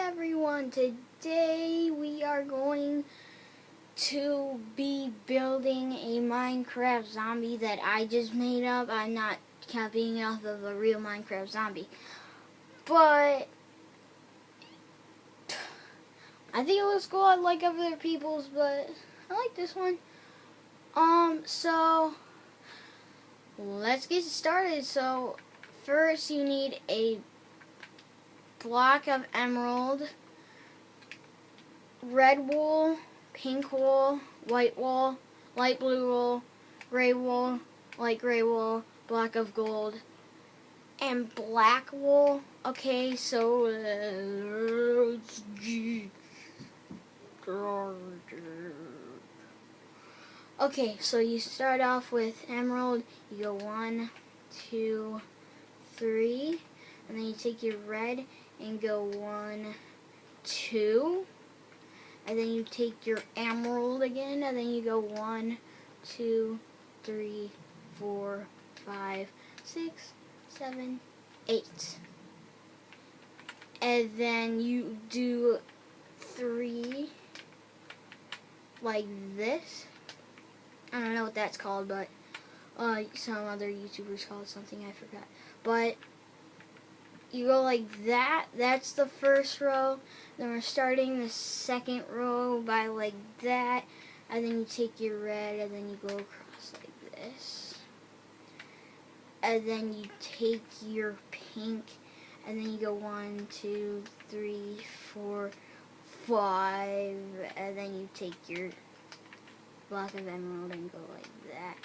everyone, today we are going to be building a Minecraft zombie that I just made up. I'm not copying off of a real Minecraft zombie, but I think it looks cool. I like other people's, but I like this one. So let's get started. So first you need a block of emerald, red wool, pink wool, white wool, light blue wool, gray wool, light gray wool, block of gold, and black wool. Okay, so okay, so you start off with emerald. You go 1, 2, 3, and then you take your red and go 1, 2, and then you take your emerald again, and then you go 1, 2, 3, 4, 5, 6, 7, 8, and then you do 3 like this. I don't know what that's called, but some other YouTubers call it something, I forgot. But you go like that. That's the first row. Then we're starting the second row by like that. And then you take your red and then you go across like this. And then you take your pink and then you go 1, 2, 3, 4, 5. And then you take your block of emerald and go like that.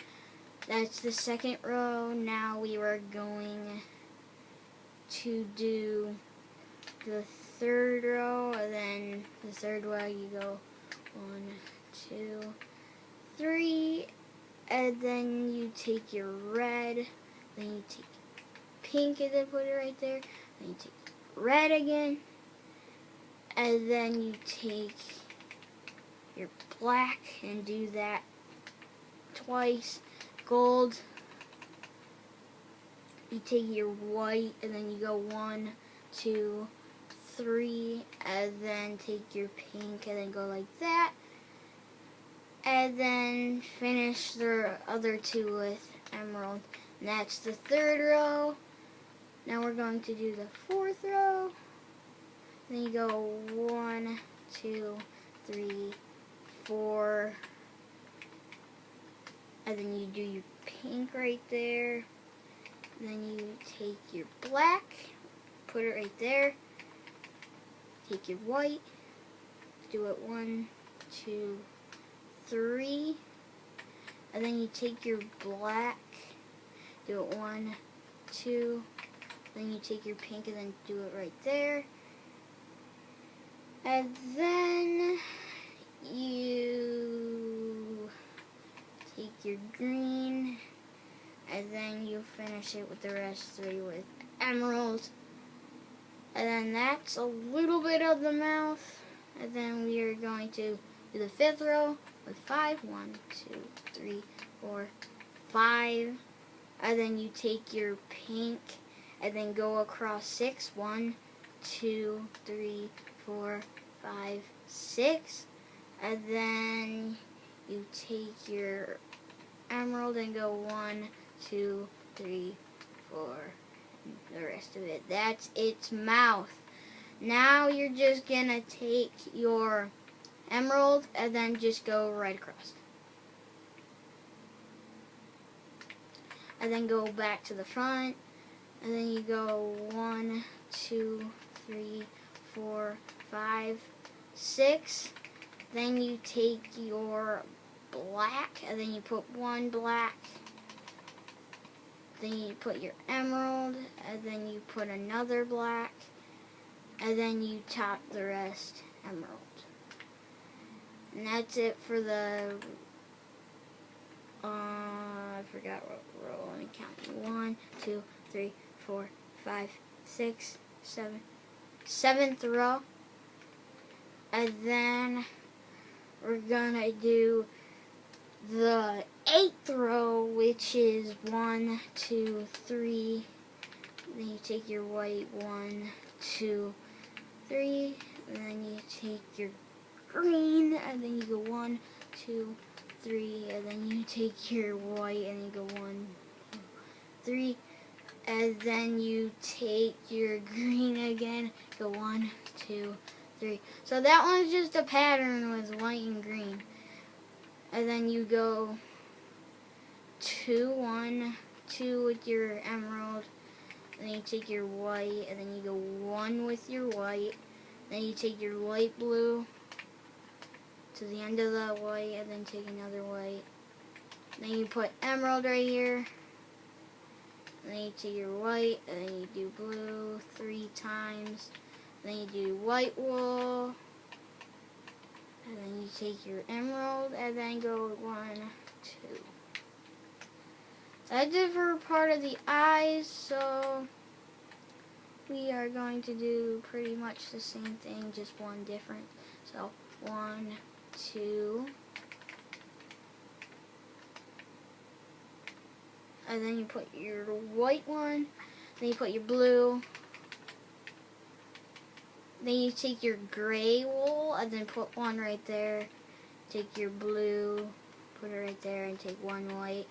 That's the second row. Now we are going to do the third row, and then the third row you go 1, 2, 3, and then you take your red, then you take pink and then put it right there, then you take red again, and then you take your black and do that twice, gold. You take your white and then you go 1, 2, 3, and then take your pink and then go like that, and then finish the other two with emerald. And that's the third row. Now we're going to do the fourth row. Then you go 1, 2, 3, 4, and then you do your pink right there. Then you take your black, put it right there, take your white, do it 1, 2, 3, and then you take your black, do it 1, 2, then you take your pink and then do it right there, and then you take your green, and then you finish it with the rest 3 with emerald. And then that's a little bit of the mouth. And then we are going to do the fifth row with 5. 1, 2, 3, 4, 5. And then you take your pink and then go across 6. 1, 2, 3, 4, 5, 6. And then you take your emerald and go 1, 2, 3, 4, the rest of it. That's its mouth. Now you're just gonna take your emerald and then just go right across. And then go back to the front. And then you go 1, 2, 3, 4, 5, 6. Then you take your black and then you put 1 black. Then you put your emerald, and then you put another black, and then you top the rest emerald. And that's it for the, I forgot what row, let me count. 1, 2, 3, 4, 5, 6, 7, 7th row. And then we're gonna do the 8th row, which is 1, 2, 3. Then you take your white 1, 2, 3, take your green, and then you go 1, 2, 3, and then you take your white, and you go 1, 2, 3, and then you take your green again, go 1, 2, 3. So that one's just a pattern with white and green. And then you go 2, 1, 2 with your emerald, and then you take your white, and then you go 1 with your white, then you take your light blue to the end of that white, and then take another white. Then you put emerald right here, and then you take your white, and then you do blue 3 times, then you do white wool, and then you take your emerald, and then go 1, 2. That's it for part of the eyes, so we are going to do pretty much the same thing, just one different. So 1, 2, and then you put your white one, then you put your blue, then you take your gray wool and then put 1 right there, take your blue, put it right there, and take 1 white,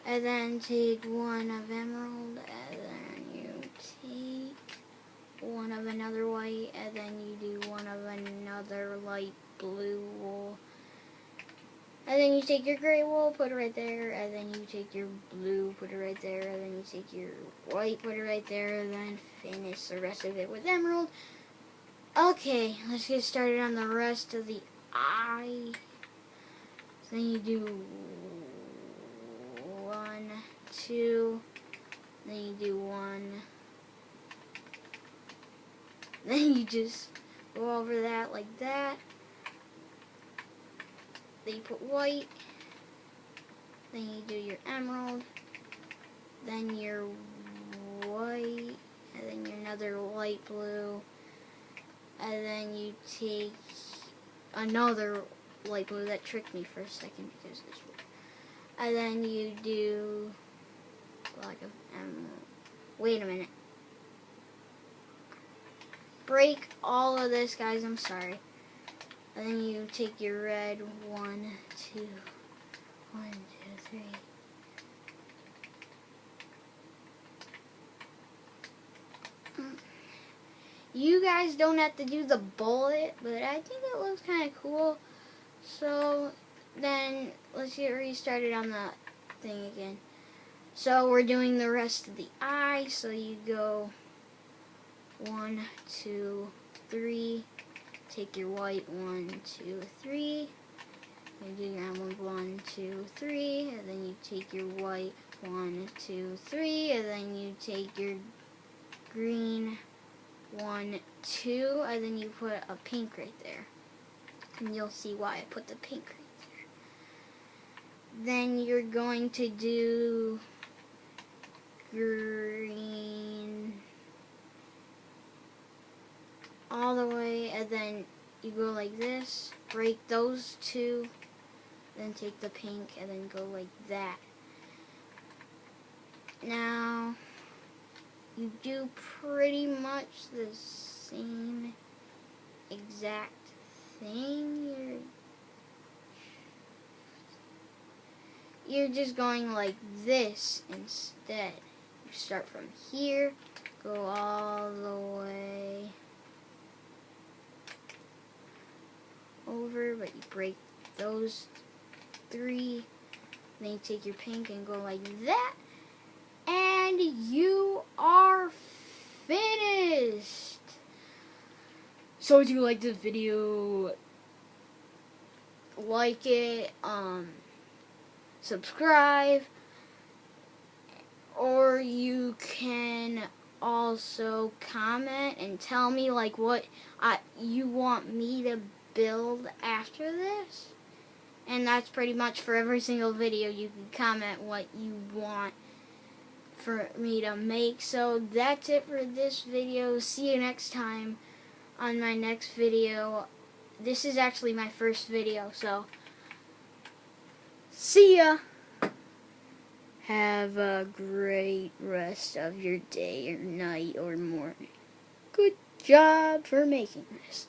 and then take 1 of emerald, and then you take 1 of another white, and then you do 1 of another light blue wool, and then you take your gray wool, put it right there, and then you take your blue, put it right there, and then you take your white, put it right there, and then finish the rest of it with emerald. Okay, let's get started on the rest of the eye. So then you do 1, 2, then you do 1, then you just go over that like that. Then you put white, then you do your emerald, then your white, and then your another light blue, and then you take another light blue. That tricked me for a second because it's weird. And then you do like an emerald. Wait a minute. Break all of this, guys. I'm sorry. And then you take your red 1, 2, 1, 2, 3. You guys don't have to do the bullet, but I think it looks kind of cool. So then let's get restarted on the thing again. So we're doing the rest of the eye. So you go 1, 2, 3. Take your white 1, 2, 3. You do your emerald 1, 2, 3, and then you take your white 1, 2, 3, and then you take your green 1, 2, and then you put a pink right there. And you'll see why I put the pink right there. Then you're going to do green all the way, and then you go like this, break those 2, then take the pink, and then go like that. Now, you do pretty much the same exact thing. You're just going like this instead. You start from here, go all the way over, but you break those 3, then you take your pink and go like that, and you are finished. So if you like this video, like it, subscribe, or you can also comment and tell me like what you want me to build after this. And that's pretty much for every single video. You can comment what you want for me to make. So that's it for this video. See you next time on my next video. This is actually my first video, so see ya. Have a great rest of your day or night or morning. Good job for making this.